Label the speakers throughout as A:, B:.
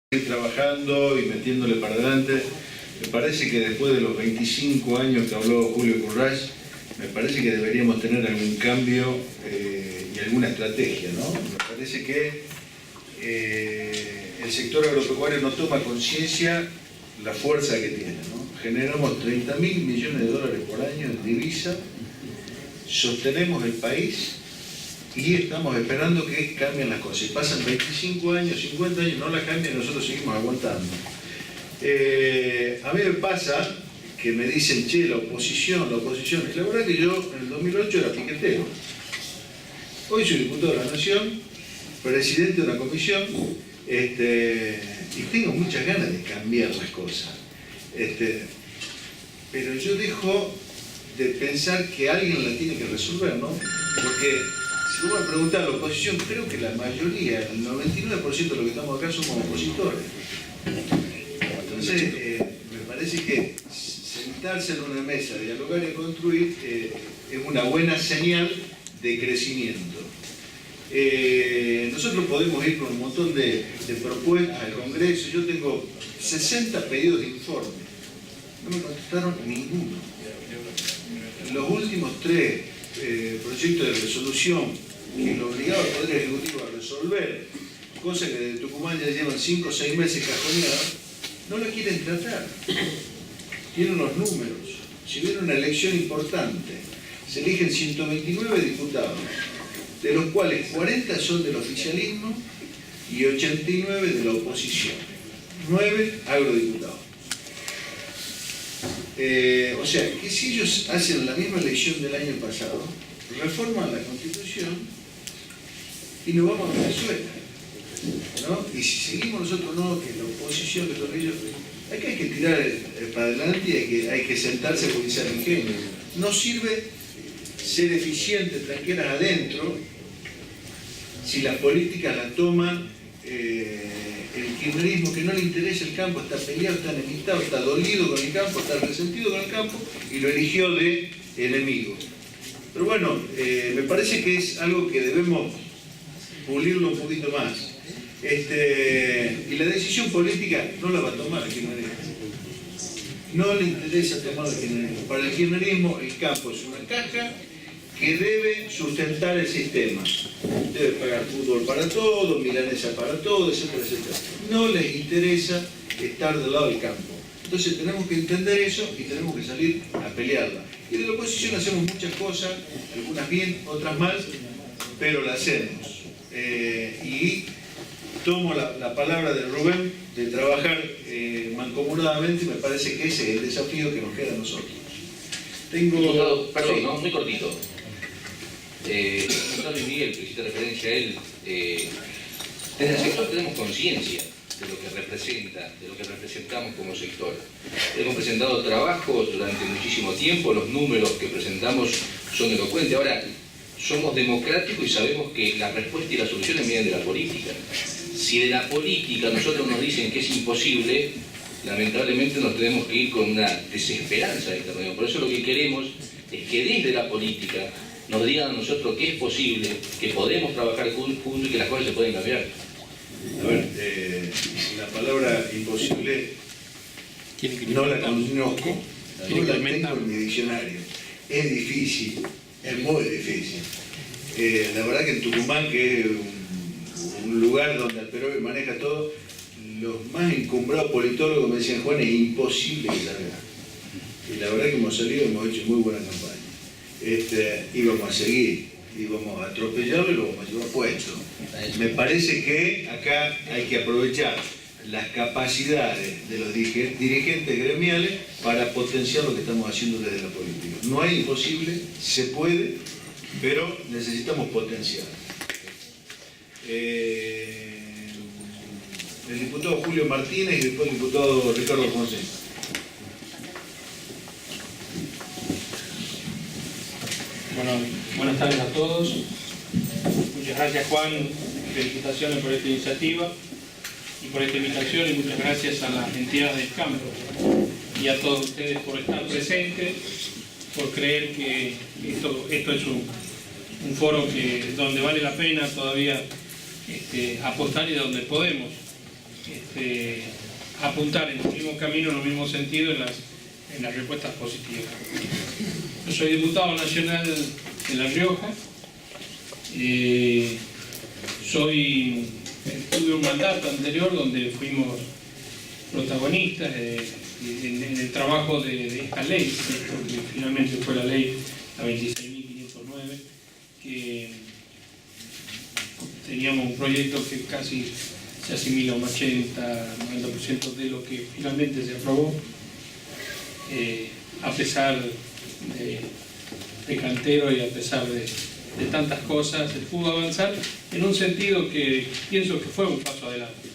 A: trabajando y metiéndole para adelante. Me parece que después de los 25 años que habló Julio Currach, me parece que deberíamos tener algún cambio y alguna estrategia, ¿no? Me parece que el sector agropecuario no toma conciencia la fuerza que tiene, ¿no? Generamos 30.000 millones de dólares por año en divisa, sostenemos el país y estamos esperando que cambien las cosas. Y pasan 25 años, 50 años, no las cambian y nosotros seguimos aguantando. A mí me pasa que me dicen, che, la oposición. Y la verdad que yo en el 2008 era piquetero. Hoy soy diputado de la Nación, presidente de una comisión, y tengo muchas ganas de cambiar las cosas. Pero yo dejo de pensar que alguien la tiene que resolver, ¿no? Porque si vos me preguntás la oposición, creo que la mayoría, el 99% de los que estamos acá somos opositores. Entonces, me parece que sentarse en una mesa, dialogar y construir es una buena señal de crecimiento. Nosotros podemos ir con un montón de propuestas al Congreso. Yo tengo 60 pedidos de informe. No me contestaron ninguno. Los últimos 3 proyectos de resolución que lo obligaba al Poder Ejecutivo a resolver, cosas que de Tucumán ya llevan 5 o 6 meses cajoneadas, no la quieren tratar. Tienen los números. Si viene una elección importante, se eligen 129 diputados, de los cuales 40 son del oficialismo y 89 de la oposición. 9 agrodiputados. O sea, que si ellos hacen la misma elección del año pasado, reforman la Constitución y nos vamos a Venezuela, ¿no? Y si seguimos nosotros, no, que la oposición, que todo ello, hay que tirar para adelante y hay que sentarse a utilizar el ingenio. No sirve ser eficiente, tranquilas adentro, si las políticas las toma el kirchnerismo, que no le interesa el campo, está peleado, está enemistado, está dolido con el campo, está resentido con el campo y lo eligió de enemigo. Pero bueno, me parece que es algo que debemos pulirlo un poquito más. Y la decisión política no la va a tomar el kirchnerismo. No le interesa tomar el kirchnerismo. Para el kirchnerismo el campo es una caja que debe sustentar el sistema. Debe pagar fútbol para todos, milanesa para todos, etcétera, etcétera. No les interesa estar del lado del campo. Entonces tenemos que entender eso y tenemos que salir a pelearla. Y de la oposición hacemos muchas cosas, algunas bien, otras mal, pero la hacemos. Y tomo la palabra de Rubén de trabajar mancomunadamente, y me parece que ese es el desafío que nos queda a nosotros.
B: Diputado, perdón, sí. No, muy cortito. El diputado Luis Miguel, que hiciste referencia a él, desde el sector tenemos conciencia de lo que representa, de lo que representamos como sector. Hemos presentado trabajos durante muchísimo tiempo, los números que presentamos son elocuentes. Ahora, somos democráticos y sabemos que la respuesta y la solución vienen de la política. Si de la política nosotros nos dicen que es imposible, lamentablemente nos tenemos que ir con una desesperanza de esta reunión. Por eso lo que queremos es que desde la política nos digan a nosotros que es posible, que podemos trabajar juntos y que las cosas se pueden cambiar.
A: A ver, la palabra imposible no la conozco, no la tengo en mi diccionario. Es difícil, es muy difícil. La verdad que en Tucumán, que es un lugar donde Alperovich maneja todo, los más encumbrados politólogos me decían, Juan, es imposible que salga. Y la verdad que hemos salido, hemos hecho muy buena campaña. Íbamos a seguir, íbamos a atropellarlo y lo vamos a llevar puesto. Me parece que acá hay que aprovechar las capacidades de los dirigentes gremiales para potenciar lo que estamos haciendo desde la política. No hay imposible, se puede, pero necesitamos potenciar. El diputado Julio Martínez y después el diputado Ricardo Fonseca.
C: Bueno, buenas tardes a todos. Muchas gracias, Juan. Felicitaciones por esta iniciativa y por esta invitación, y muchas gracias a las entidades del campo y a todos ustedes por estar presentes, por creer que esto es un foro donde vale la pena todavía apostar y donde podemos apuntar en el mismo camino, en el mismo sentido, en las respuestas positivas. Yo soy diputado nacional de La Rioja. Tuve un mandato anterior donde fuimos protagonistas en el trabajo de esta ley, que finalmente fue la ley, la 26.509, que teníamos un proyecto que casi se asimila a un 80-90% de lo que finalmente se aprobó, a pesar de cantero y a pesar de tantas cosas, se pudo avanzar en un sentido que pienso que fue un paso adelante.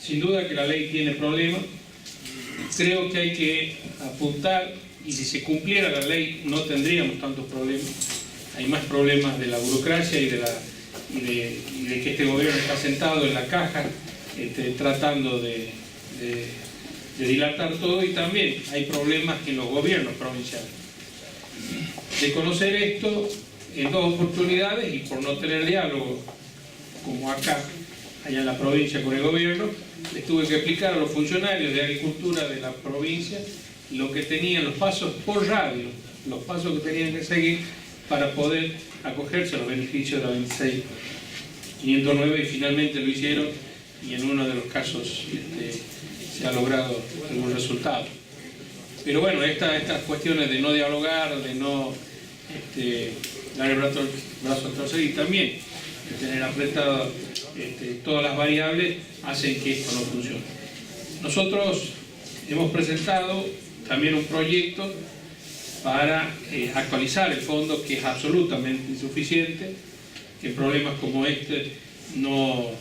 C: Sin duda que la ley tiene problemas, creo que hay que apuntar, y si se cumpliera la ley no tendríamos tantos problemas. Hay más problemas de la burocracia y de que este gobierno está sentado en la caja tratando de dilatar todo, y también hay problemas en los gobiernos provinciales. De conocer esto en dos oportunidades, y por no tener diálogo como acá, allá en la provincia con el gobierno, les tuve que explicar a los funcionarios de agricultura de la provincia lo que tenían, los pasos por radio, los pasos que tenían que seguir para poder acogerse a los beneficios de la 26.509, y finalmente lo hicieron, y en uno de los casos se ha logrado algún resultado. Pero bueno, estas cuestiones de no dialogar, de no dar el brazo a torcer, y también tener apretadas todas las variables, hacen que esto no funcione. Nosotros hemos presentado también un proyecto para actualizar el fondo, que es absolutamente insuficiente, que problemas como este no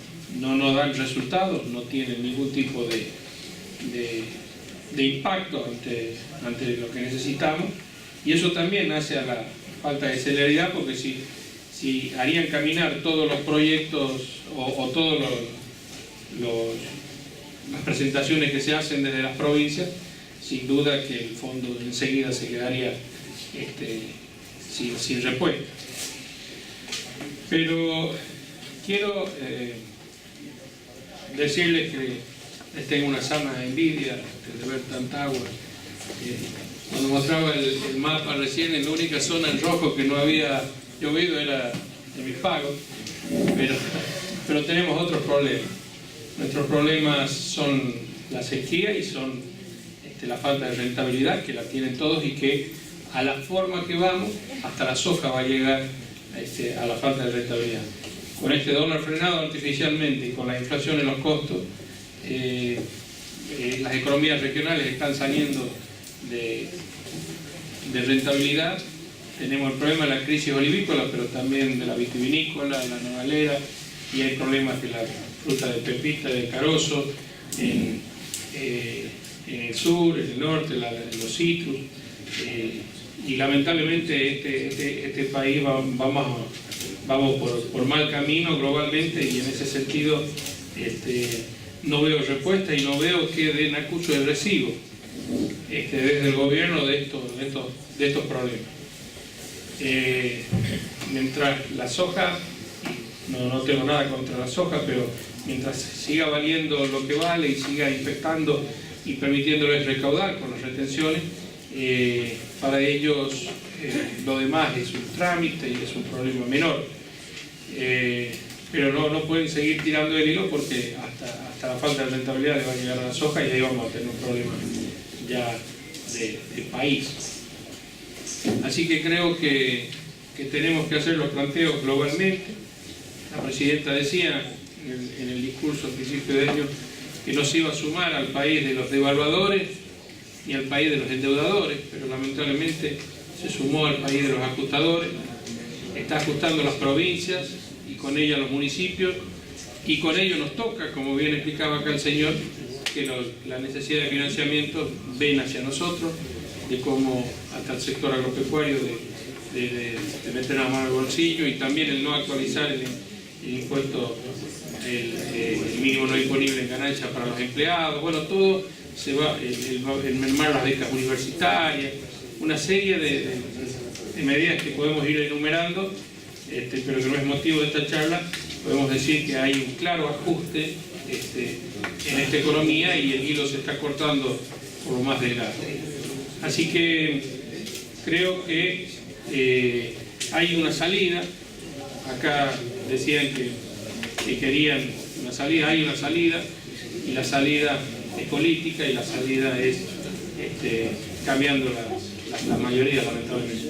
C: dan resultados, no tienen ningún tipo de impacto ante lo que necesitamos, y eso también hace a la falta de celeridad, porque si harían caminar todos los proyectos o todas las presentaciones que se hacen desde las provincias, sin duda que el fondo enseguida se quedaría sin respuesta. Pero quiero decirles que les tengo una sana envidia de ver tanta agua. Cuando mostraba el mapa recién, en la única zona en rojo que no había llovido era de Mis Pagos, pero tenemos otros problemas. Nuestros problemas son la sequía y son la falta de rentabilidad, que la tienen todos, y que a la forma que vamos, hasta la soja va a llegar a la falta de rentabilidad. Con este dólar frenado artificialmente y con la inflación en los costos, las economías regionales están saliendo de rentabilidad. Tenemos el problema de la crisis olivícola, pero también de la vitivinícola, de la nogalera, y hay problemas de la fruta de pepita, de carozo, en el sur, en el norte, los citrus, y lamentablemente este país vamos por mal camino globalmente, y en ese sentido no veo respuesta y no veo que den acuso de recibo desde el gobierno de estos problemas. Mientras la soja, no tengo nada contra la soja, pero mientras siga valiendo lo que vale y siga infectando y permitiéndoles recaudar con las retenciones, para ellos lo demás es un trámite y es un problema menor. Pero no pueden seguir tirando el hilo, porque hasta la falta de rentabilidad le va a llegar a la soja, y ahí vamos a tener un problema ya de país. Así que creo que tenemos que hacer los planteos globalmente. La presidenta decía en el discurso al principio de año que no se iba a sumar al país de los devaluadores ni al país de los endeudadores, pero lamentablemente se sumó al país de los ajustadores. Está ajustando las provincias y con ellas los municipios, y con ello nos toca, como bien explicaba acá el señor, que la necesidad de financiamiento ven hacia nosotros, de cómo hasta el sector agropecuario de meter la mano al bolsillo, y también el no actualizar el impuesto, el mínimo no imponible en ganancia para los empleados. Bueno, todo se va, el mermar las becas universitarias, una serie de medidas que podemos ir enumerando, pero que no es motivo de esta charla. Podemos decir que hay un claro ajuste en esta economía, y el hilo se está cortando por lo más delgado. Así que creo que hay una salida. Acá decían que querían una salida, hay una salida, y la salida es política, y la salida es cambiando la mayoría, lamentablemente.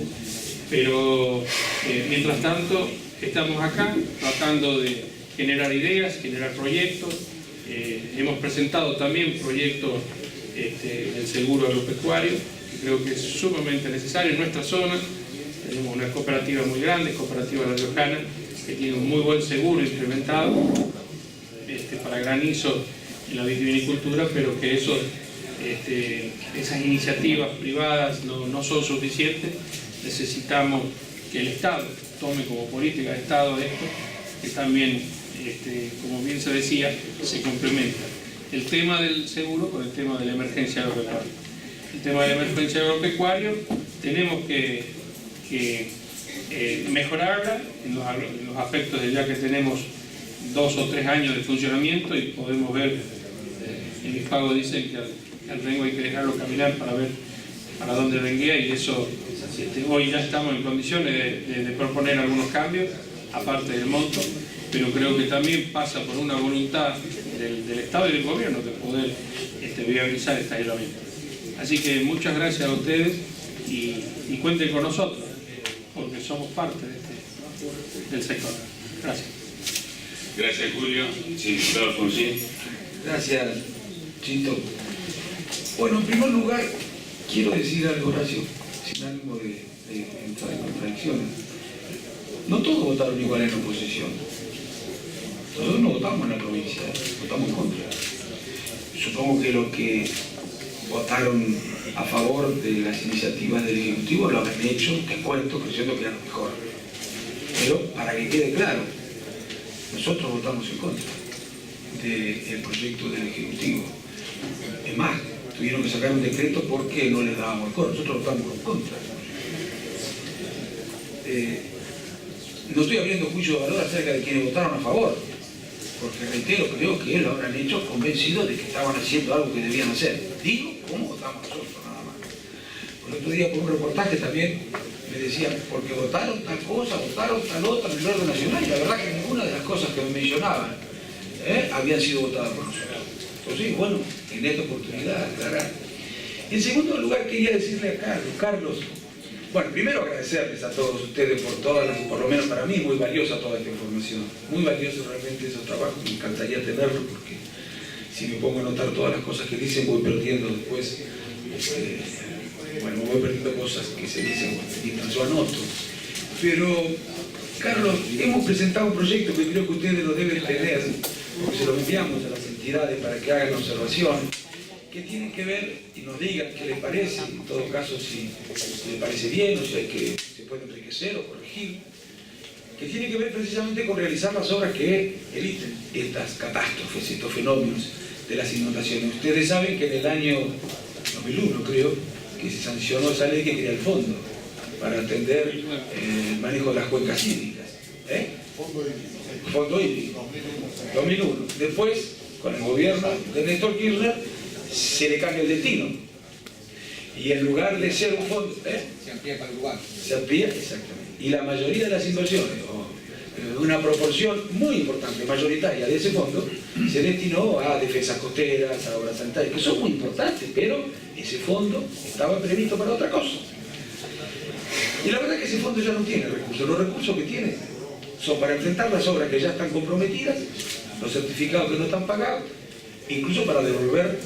C: Pero mientras tanto estamos acá tratando de generar ideas, generar proyectos. Hemos presentado también proyectos del seguro agropecuario, que creo que es sumamente necesario en nuestra zona. Tenemos una cooperativa muy grande, Cooperativa La Riojana, que tiene un muy buen seguro implementado para granizo en la vitivinicultura, pero que esas iniciativas privadas no son suficientes. Necesitamos que el Estado tome como política de Estado esto, que también, como bien se decía, se complementa el tema del seguro con el tema de la emergencia agropecuaria. El tema de la emergencia agropecuaria tenemos que mejorarla en los aspectos de ya que tenemos 2 o 3 años de funcionamiento, y podemos ver, en mis pagos dicen que al rengo hay que dejarlo caminar para ver para dónde renguea, y eso hoy ya estamos en condiciones de proponer algunos cambios, aparte del monto, pero creo que también pasa por una voluntad del Estado y del Gobierno de poder viabilizar esta herramienta. Así que muchas gracias a ustedes, y cuenten con nosotros, porque somos parte del sector. Gracias.
D: Gracias, Julio. Sí, doctor Alfonsín.
A: Gracias, Chito. Bueno, en primer lugar, quiero decir algo, Horacio, sin ánimo de entrar en contradicciones. No todos votaron igual en la oposición. Nosotros no votamos en la provincia, votamos en contra. Supongo que los que votaron a favor de las iniciativas del Ejecutivo lo habrán hecho, te cuento, creyendo que era lo mejor. Pero para que quede claro, nosotros votamos en contra del proyecto del Ejecutivo. Es más, tuvieron que sacar un decreto porque no les dábamos el coro. Nosotros votamos en contra. No estoy abriendo juicio de valor acerca de quienes votaron a favor, porque reitero, creo que lo habrán hecho convencidos de que estaban haciendo algo que debían hacer. Digo, ¿cómo votamos nosotros? Nada más. El otro día por un reportaje también me decían, porque votaron tal cosa, votaron tal otra en el orden nacional, y la verdad que ninguna de las cosas que me mencionaban habían sido votadas por nosotros. Entonces, bueno, en esta oportunidad aclarar. En segundo lugar, quería decirle a Carlos, bueno, primero agradecerles a todos ustedes por por lo menos para mí, muy valiosa toda esta información. Muy valioso realmente esos trabajos, me encantaría tenerlos, porque si me pongo a notar todas las cosas que dicen, voy perdiendo después, voy perdiendo cosas que se dicen mientras yo anoto. Pero, Carlos, hemos presentado un proyecto que creo que ustedes lo deben tener, porque se lo enviamos a las entidades para que hagan observación, que tienen que ver y nos digan qué les parece, en todo caso si les parece bien o si se puede enriquecer o corregir, que tiene que ver precisamente con realizar las obras que eviten estas catástrofes, estos fenómenos de las inundaciones. Ustedes saben que en el año 2001, creo, que se sancionó esa ley que crea el fondo para atender el manejo de las cuencas hídricas. Fondo hídrico. 2001. Después, con el gobierno de Néstor Kirchner, se le cambia el destino. Y en lugar de ser un fondo...
E: Se amplía para el lugar.
A: Se amplía, exactamente. Y la mayoría de las inversiones, una proporción muy importante, mayoritaria de ese fondo, se destinó a defensas costeras, a obras sanitarias, que son muy importantes, pero ese fondo estaba previsto para otra cosa. Y la verdad es que ese fondo ya no tiene recursos. Los recursos que tiene son para enfrentar las obras que ya están comprometidas, los certificados que no están pagados, incluso para devolver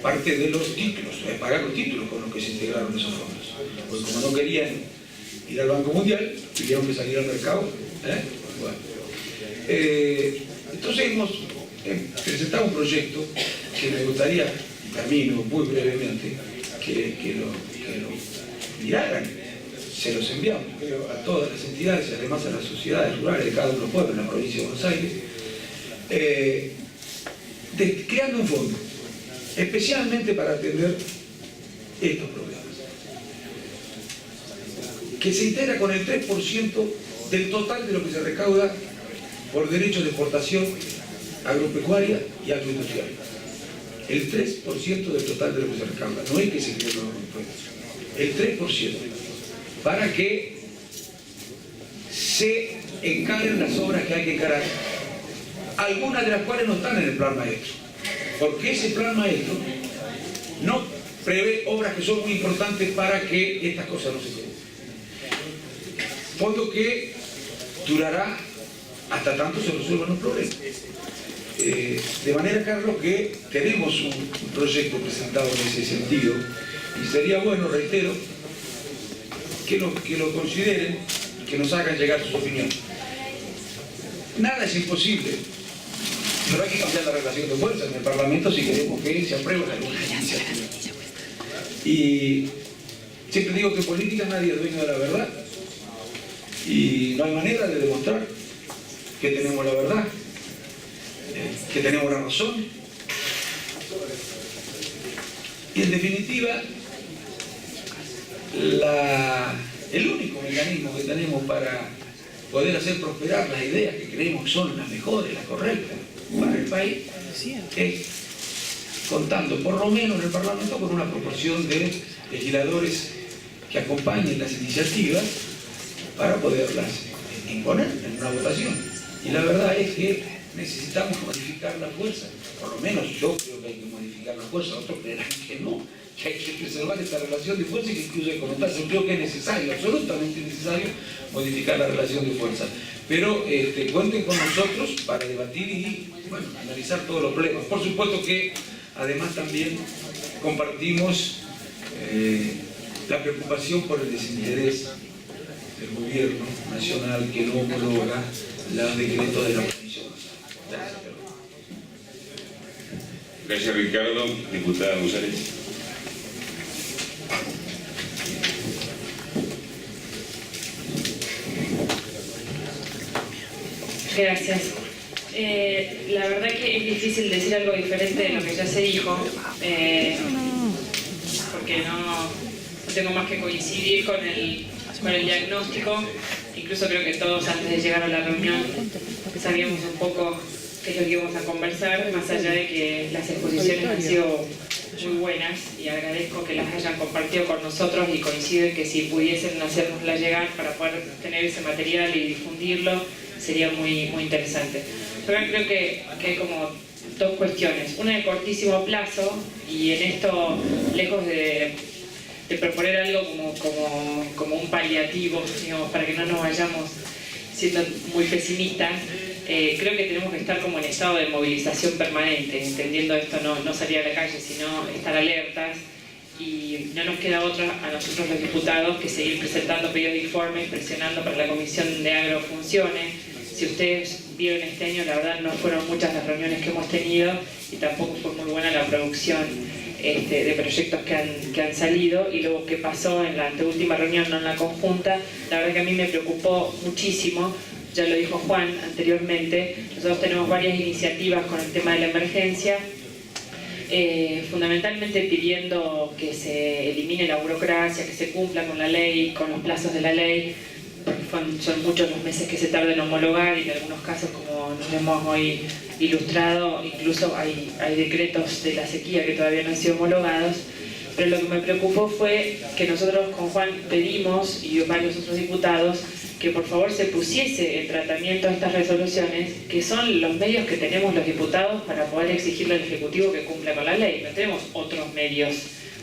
A: parte de los títulos, pagar los títulos con los que se integraron esos fondos. Porque como no querían ir al Banco Mundial, tuvieron que salir al mercado. Bueno. Entonces hemos presentado un proyecto que me gustaría, y termino muy brevemente, que lo miraran. Se los enviamos, creo, a todas las entidades y además a las sociedades rurales de cada uno de los pueblos en la provincia de Buenos Aires, creando un fondo especialmente para atender estos problemas, que se integra con el 3% del total de lo que se recauda por derechos de exportación
E: agropecuaria y agroindustrial. El 3% del total de lo que se recauda, no es que se cree el 3%, para que se encaren las obras que hay que encarar, algunas de las cuales no están en el plan maestro, porque ese plan maestro no prevé obras que son muy importantes para que estas cosas no se queden. Fondo que durará hasta tanto se resuelvan los problemas. De manera, Carlos, que tenemos un proyecto presentado en ese sentido y sería bueno, reitero, que lo consideren y que nos hagan llegar sus opiniones. Nada es imposible, pero hay que cambiar la relación de fuerzas en el Parlamento si queremos que se aprueben algunas iniciativas. Y siempre digo que en política nadie es dueño de la verdad y no hay manera de demostrar que tenemos la verdad, que tenemos la razón. Y en definitiva, el único mecanismo que tenemos para poder hacer prosperar las ideas que creemos que son las mejores, las correctas para el país, es contando por lo menos en el Parlamento con una proporción de legisladores que acompañen las iniciativas para poderlas imponer en una votación. Y la verdad es que necesitamos modificar la fuerza, por lo menos yo creo que hay que modificar la fuerza, otros creerán que no, que hay que preservar esta relación de fuerza y que incluso hay comentar, yo creo que es necesario, absolutamente necesario modificar la relación de fuerza. Pero cuenten con nosotros para debatir y bueno, analizar todos los problemas. Por supuesto que además también compartimos la preocupación por el desinterés del gobierno nacional que no homologa los decretos de la Comisión. Gracias.
D: Gracias, Ricardo. Diputada González.
F: Gracias. La verdad que es difícil decir algo diferente de lo que ya se dijo, porque no tengo más que coincidir con el diagnóstico. Incluso creo que todos antes de llegar a la reunión sabíamos un poco qué es lo que íbamos a conversar, más allá de que las exposiciones han sido muy buenas y agradezco que las hayan compartido con nosotros y coincido en que si pudiesen hacérnosla llegar para poder tener ese material y difundirlo sería muy, muy interesante. Pero creo que hay como dos cuestiones, una de cortísimo plazo y en esto, lejos de proponer algo como un paliativo, digamos, para que no nos vayamos siendo muy pesimistas, creo que tenemos que estar como en estado de movilización permanente, entendiendo esto, no salir a la calle, sino estar alertas, y no nos queda otra a nosotros los diputados que seguir presentando pedidos de informes, presionando para que la Comisión de Agro funcione. Si ustedes vieron este año, la verdad no fueron muchas las reuniones que hemos tenido y tampoco fue muy buena la producción de proyectos que han salido, y luego que pasó en la anteúltima reunión, no en la conjunta, la verdad que a mí me preocupó muchísimo. Ya lo dijo Juan anteriormente, nosotros tenemos varias iniciativas con el tema de la emergencia, fundamentalmente pidiendo que se elimine la burocracia, que se cumpla con la ley, con los plazos de la ley, porque son muchos los meses que se tarda en homologar y en algunos casos, como nos hemos hoy ilustrado, incluso hay decretos de la sequía que todavía no han sido homologados. Pero lo que me preocupó fue que nosotros con Juan pedimos, y varios otros diputados, que por favor se pusiese en tratamiento a estas resoluciones, que son los medios que tenemos los diputados para poder exigirle al Ejecutivo que cumpla con la ley. No tenemos otros medios,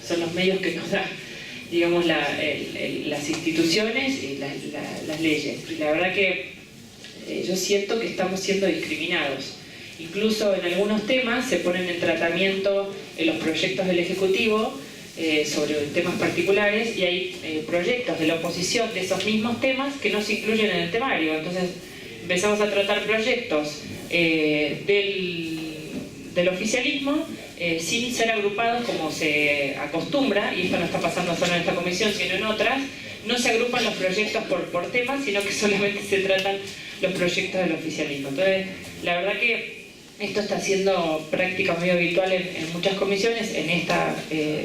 F: son los medios que nos da, digamos, las instituciones y las leyes. Y la verdad que yo siento que estamos siendo discriminados. Incluso en algunos temas se ponen en tratamiento en los proyectos del Ejecutivo sobre temas particulares, y hay proyectos de la oposición de esos mismos temas que no se incluyen en el temario. Entonces empezamos a tratar proyectos del oficialismo sin ser agrupados como se acostumbra, y esto no está pasando solo en esta comisión sino en otras. No se agrupan los proyectos por temas, sino que solamente se tratan los proyectos del oficialismo. Entonces la verdad que esto está siendo práctica muy habitual en muchas comisiones, en esta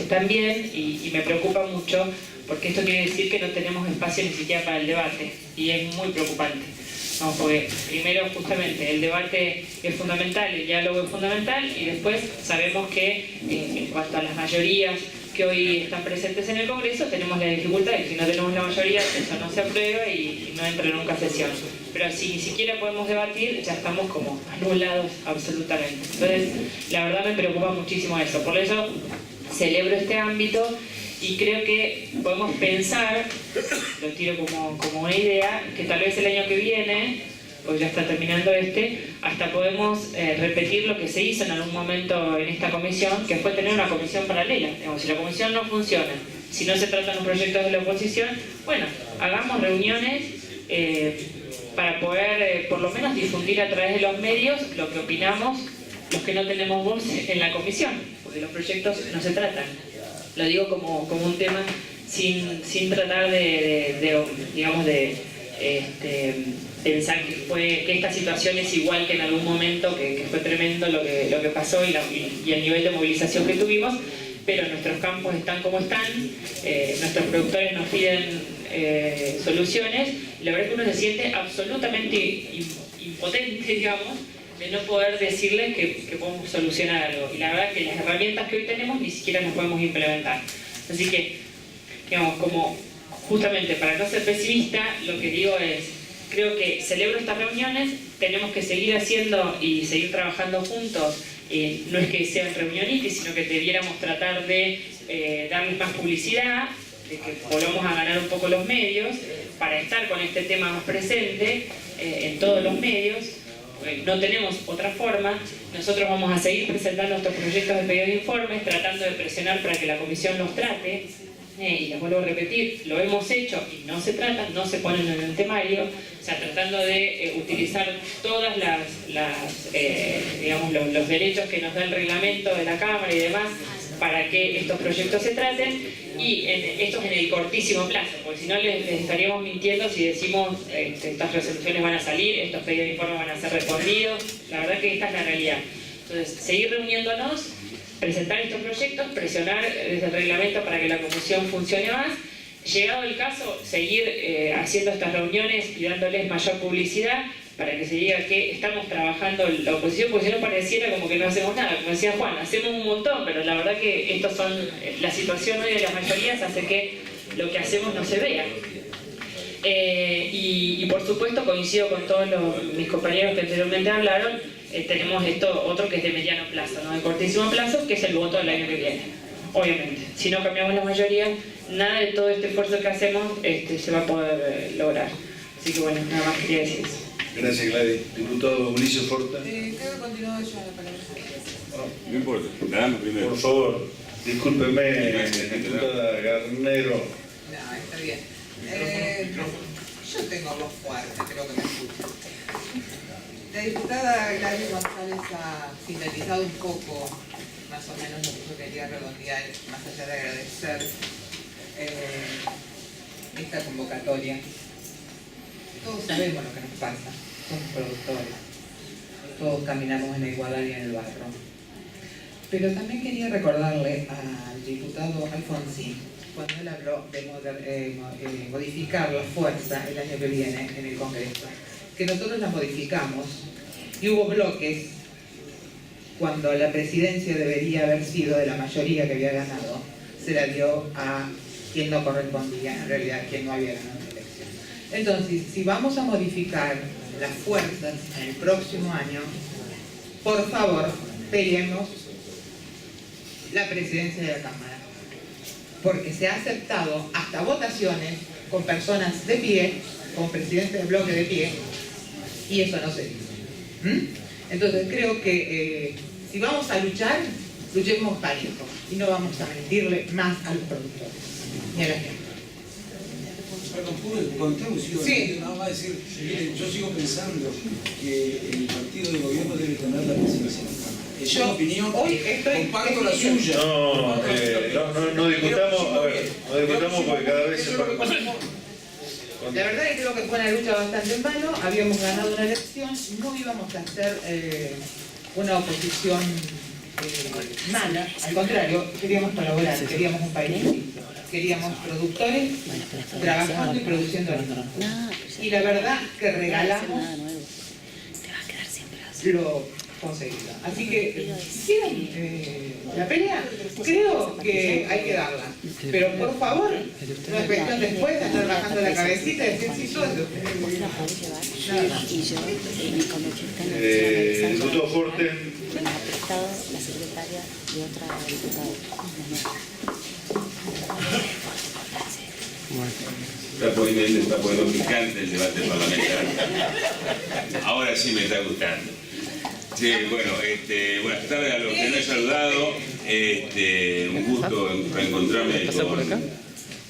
F: también, y me preocupa mucho, porque esto quiere decir que no tenemos espacio ni siquiera para el debate, y es muy preocupante. ¿no? Porque primero justamente el debate es fundamental, el diálogo es fundamental, y después sabemos que en cuanto a las mayorías que hoy están presentes en el Congreso, tenemos la dificultad de que si no tenemos la mayoría, eso no se aprueba y no entra nunca a sesión. Pero si ni siquiera podemos debatir, ya estamos como anulados absolutamente. Entonces, la verdad me preocupa muchísimo eso. Por eso celebro este ámbito y creo que podemos pensar, lo tiro como una idea, que tal vez el año que viene, pues ya está terminando hasta podemos repetir lo que se hizo en algún momento en esta comisión, que fue tener una comisión paralela. Digamos, si la comisión no funciona, si no se tratan los proyectos de la oposición, bueno, hagamos reuniones para poder por lo menos difundir a través de los medios lo que opinamos los que no tenemos voz en la comisión, porque los proyectos no se tratan. Lo digo como un tema sin tratar de pensar que esta situación es igual que en algún momento, que fue tremendo lo que pasó y el nivel de movilización que tuvimos, pero nuestros campos están como están, nuestros productores nos piden soluciones, y la verdad es que uno se siente absolutamente impotente, digamos, de no poder decirles que podemos solucionar algo. Y la verdad es que las herramientas que hoy tenemos ni siquiera las podemos implementar. Así que, digamos, como justamente para no ser pesimista, lo que digo es, creo que celebro estas reuniones, tenemos que seguir haciendo y seguir trabajando juntos. No es que sean reunionitis, sino que debiéramos tratar de darles más publicidad, de que volvamos a ganar un poco los medios, para estar con este tema más presente en todos los medios. No tenemos otra forma. Nosotros vamos a seguir presentando estos proyectos de pedido de informes, tratando de presionar para que la comisión los trate. Y les vuelvo a repetir, lo hemos hecho y no se tratan, no se ponen en el temario, o sea, tratando de utilizar todas digamos, los derechos que nos da el reglamento de la Cámara y demás para que estos proyectos se traten, y esto es en el cortísimo plazo, porque si no les estaríamos mintiendo si decimos estas resoluciones van a salir, estos pedidos de informe van a ser respondidos. La verdad que esta es la realidad. Entonces, seguir reuniéndonos, presentar estos proyectos, presionar desde el reglamento para que la comisión funcione más. Llegado el caso, seguir haciendo estas reuniones y dándoles mayor publicidad para que se diga que estamos trabajando la oposición, porque si no pareciera como que no hacemos nada. Como decía Juan, hacemos un montón, pero la verdad que la situación hoy de las mayorías hace que lo que hacemos no se vea. Y por supuesto coincido con todos mis compañeros que anteriormente hablaron. Tenemos esto otro que es de mediano plazo, no de cortísimo plazo, que es el voto del año que viene. Obviamente, si no cambiamos la mayoría, nada de todo este esfuerzo que hacemos se va a poder lograr. Así que bueno, nada más quería decir eso.
A: Gracias, Gladys. Diputado Mauricio Forta.
G: Creo que continúa yo la palabra.
D: No importa, dame primero.
A: Por favor, discúlpeme, diputada Garnero.
G: No, está bien. Yo tengo voz fuerte, creo que me escuchan. La diputada Gladys González ha sintetizado un poco, más o menos, lo que yo quería redondear, más allá de agradecer esta convocatoria. Todos sabemos lo que nos pasa, somos productores, todos caminamos en la igualdad y en el barro. Pero también quería recordarle al diputado Alfonsín, cuando él habló de modificar la fuerza el año que viene en el Congreso, que nosotros la modificamos y hubo bloques cuando la presidencia debería haber sido de la mayoría que había ganado, se la dio a quien no correspondía, en realidad quien no había ganado la elección. Entonces, si vamos a modificar las fuerzas en el próximo año, por favor, peleemos la presidencia de la Cámara, porque se ha aceptado hasta votaciones con personas de pie, con presidentes de bloque de pie, y eso no se dice. Entonces creo que si vamos a luchar, luchemos parejo y no vamos a mentirle más a los productores ni a la gente.
H: Perdón, ¿puedo contar un
G: Sí.
H: Nada más decir, miren, yo sigo pensando que el partido de gobierno debe tener la presidencia. Es mi opinión, comparto la suya.
A: No discutamos, a ver, no discutamos porque cada vez se pone.
G: La verdad es que creo que fue una lucha bastante en vano, habíamos ganado una elección, no íbamos a hacer una oposición mala, al contrario, queríamos colaborar, queríamos un país distinto, queríamos productores trabajando y produciendo esto. Y la verdad que regalamos lo conseguido. Así que, si quieren la pelea, creo que hay que darla. Pero por favor, no es cuestión después de estar bajando la cabecita y decir sí soy.
A: Diputado Forte.
I: La secretaria de otra diputada.
D: Está poniendo picante el debate parlamentario. Ahora sí me está gustando. Sí, bueno, buenas tardes a los que no he saludado. Un gusto reencontrarme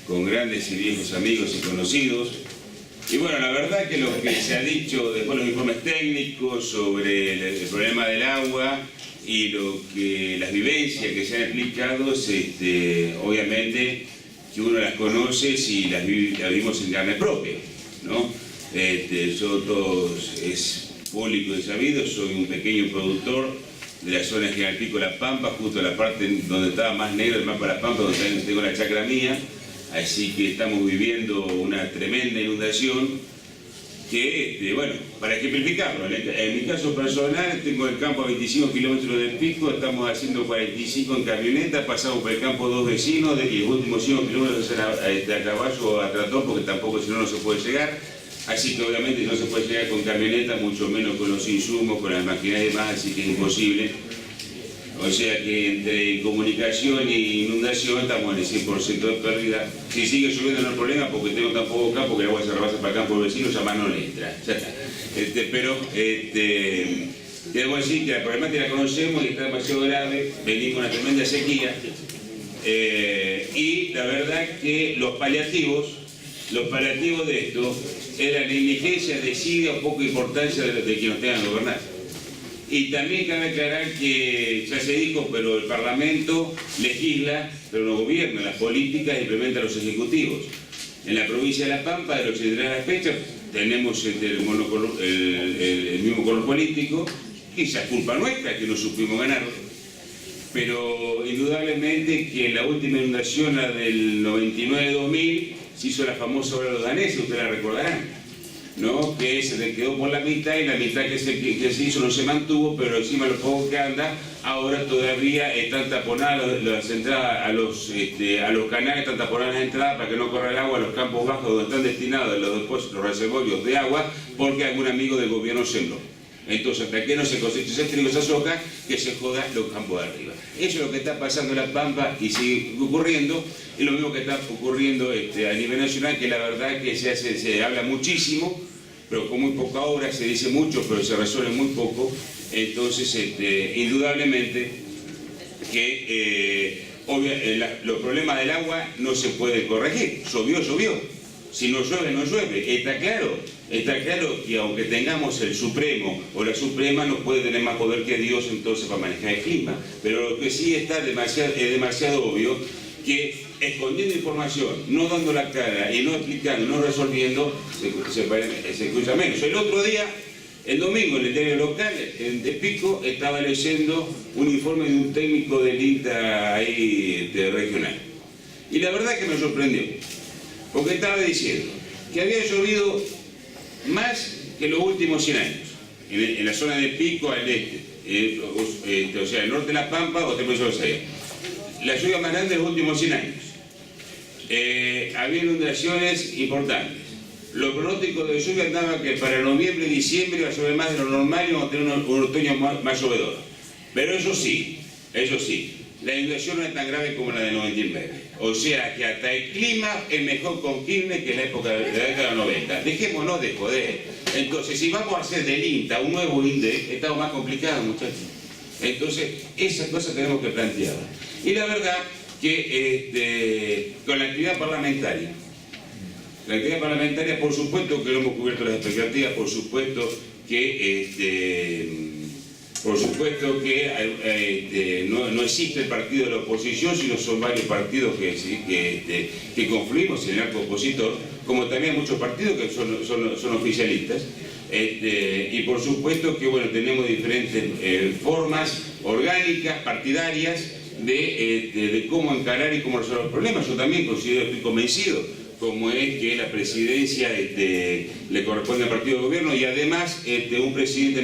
D: con grandes y viejos amigos y conocidos. Y bueno, la verdad que lo que se ha dicho después de los informes técnicos sobre el problema del agua y las vivencias que se han explicado, obviamente que uno las conoce si las vivimos en carne propia, ¿no? Es público y sabido, soy un pequeño productor de la zona de General Pico La Pampa, justo en la parte donde estaba más negro el mapa de La Pampa, donde también tengo la chacra mía, así que estamos viviendo una tremenda inundación que, bueno, para ejemplificarlo, en mi caso personal tengo el campo a 25 kilómetros del Pico, estamos haciendo 45 en camioneta, pasamos por el campo 2 vecinos y los últimos 5 kilómetros a caballo o a tractor, porque tampoco si no se puede llegar. Así que obviamente no se puede llegar con camioneta, mucho menos con los insumos, con las maquinarias y demás, así que es imposible. O sea que entre comunicación y inundación estamos en el 100% de pérdida. Si sigue lloviendo no hay problema, porque tengo tan poco campo que el agua se rebasa para el campo del vecino, ya más no le entra. Ya está. Debo decir que la problemática la conocemos y está demasiado grave, venimos con una tremenda sequía. Y la verdad que los paliativos de esto es la negligencia, desidia o poca importancia de quienes nos tengan que gobernar. Y también cabe aclarar que ya se dijo, pero el Parlamento legisla, pero no gobierna, las políticas implementa los ejecutivos. En la provincia de La Pampa, de lo que se dirá a la fecha, tenemos el mismo color político, quizás culpa nuestra que no supimos ganar, pero indudablemente que en la última inundación, la del 99-2000, se hizo la famosa obra de los daneses, ustedes la recordarán, ¿no? Que se quedó por la mitad y la mitad que se hizo no se mantuvo, pero encima lo poco que anda, ahora todavía están taponadas las entradas a los canales, están taponadas las entradas para que no corra el agua a los campos bajos donde están destinados los depósitos, los reservorios de agua, porque algún amigo del gobierno sembró. Entonces, hasta que no se coseche ese trigo, esa soja, que se jodan los campos de arriba. Eso es lo que está pasando en La Pampa y sigue ocurriendo, y lo mismo que está ocurriendo a nivel nacional, que la verdad que se habla muchísimo, pero con muy poca obra, se dice mucho, pero se resuelve muy poco. Entonces, indudablemente que los problemas del agua no se pueden corregir. Llovió. Si no llueve, no llueve. Está claro que aunque tengamos el Supremo o la Suprema, no puede tener más poder que Dios entonces para manejar el clima. Pero lo que sí es demasiado obvio que escondiendo información, no dando la cara y no explicando, no resolviendo, se escucha menos. El otro día, el domingo, en el diario local de Pico, estaba leyendo un informe de un técnico del INTA ahí, regional. Y la verdad que me sorprendió, porque estaba diciendo que había llovido más que los últimos 100 años, en la zona de Pico al este, o sea, el norte de La Pampa o Templo de Sayá. La lluvia más grande de los últimos 100 años. Había inundaciones importantes. Los pronósticos de lluvia andaban que para noviembre y diciembre iba a llover más de lo normal y vamos a tener un otoño más llovedor. Pero eso sí, la inundación no es tan grave como la de 99. O sea que hasta el clima es mejor con Quilmes que en la época de la década de los 90. Dejémonos de joder. Entonces, si vamos a hacer del INTA un nuevo INDE, estamos más complicados, muchachos. Entonces, esas cosas tenemos que plantearlas. Y la verdad que con la actividad parlamentaria, por supuesto que no hemos cubierto las expectativas, por supuesto que no existe el partido de la oposición, sino son varios partidos que confluimos en el arco opositor, como también muchos partidos que son oficialistas. Y por supuesto que bueno, tenemos diferentes formas orgánicas, partidarias, de cómo encarar y cómo resolver los problemas. Yo también estoy convencido, como es que la presidencia le corresponde al partido de gobierno, y además un presidente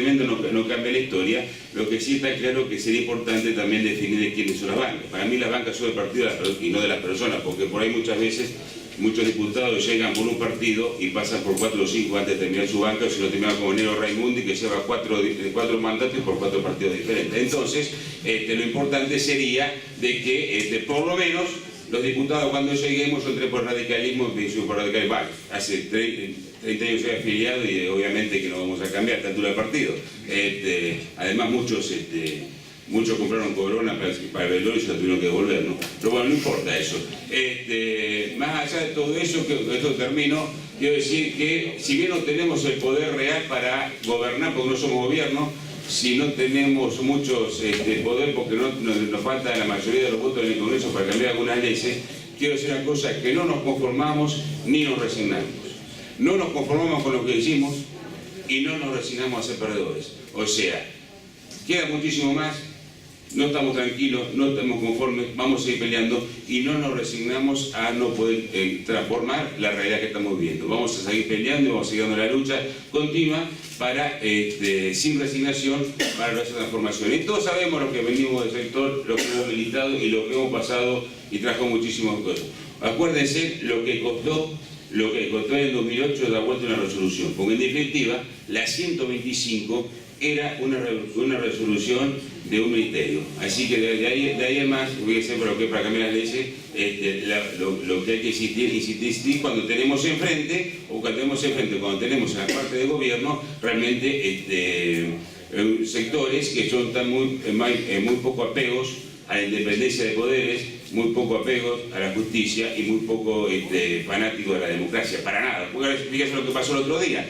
D: menos no cambia la historia. Lo que sí está claro que sería importante también definir de quiénes son las bancas. Para mí las bancas son del partido y no de las personas, porque por ahí muchas veces muchos diputados llegan por un partido y pasan por 4 o 5 antes de terminar su banca, o si no terminan como Nero Raimundi, que lleva 4 mandatos por 4 partidos diferentes. Entonces, lo importante sería de que por lo menos los diputados, cuando lleguemos, yo entré por radicalismo y soy por radicalismo. Hace 30 años soy afiliado y obviamente que no vamos a cambiar a esta altura del partido. Además muchos compraron Corona para el velorio y se la tuvieron que devolver, ¿no? Pero bueno, no importa eso. Más allá de todo eso, que esto termino, quiero decir que si bien no tenemos el poder real para gobernar, porque no somos gobierno, si no tenemos muchos poder, porque nos falta la mayoría de los votos en el Congreso para cambiar algunas leyes, quiero decir una cosa, que no nos conformamos ni nos resignamos. No nos conformamos con lo que decimos y no nos resignamos a ser perdedores. O sea, queda muchísimo más, no estamos tranquilos, no estamos conformes, vamos a seguir peleando y no nos resignamos a no poder transformar la realidad que estamos viviendo. Vamos a seguir peleando y vamos a seguir dando la lucha continua para, sin resignación, para nuestra transformación. Y todos sabemos lo que venimos del sector, lo que hemos militado y lo que hemos pasado y trajo muchísimas cosas. Acuérdense lo que costó en el 2008 dar vuelta a una resolución, porque en definitiva la 125 era una resolución de un ministerio. Así que de ahí en más, fíjense, para cambiar las leyes, lo que hay que insistir cuando tenemos enfrente, cuando tenemos a la parte del gobierno, realmente sectores que son muy poco apegos a la independencia de poderes, muy poco apegos a la justicia y muy poco fanáticos de la democracia, para nada. Fíjense lo que pasó el otro día.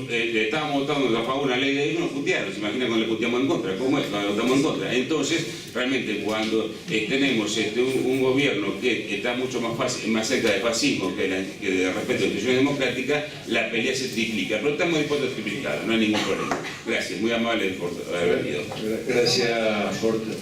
D: Estábamos votando a favor de una ley de ellos, nos putearon. ¿Se imaginan cuando le puteamos en contra? ¿Cómo es? Cuando votamos en contra. Entonces, realmente cuando tenemos un gobierno que está mucho más cerca de fascismo que de respeto a las instituciones democráticas, la pelea se triplica. Pero estamos dispuestos a triplicar, no hay ningún problema. Gracias, muy amable por haber venido.
A: Gracias, Jorge.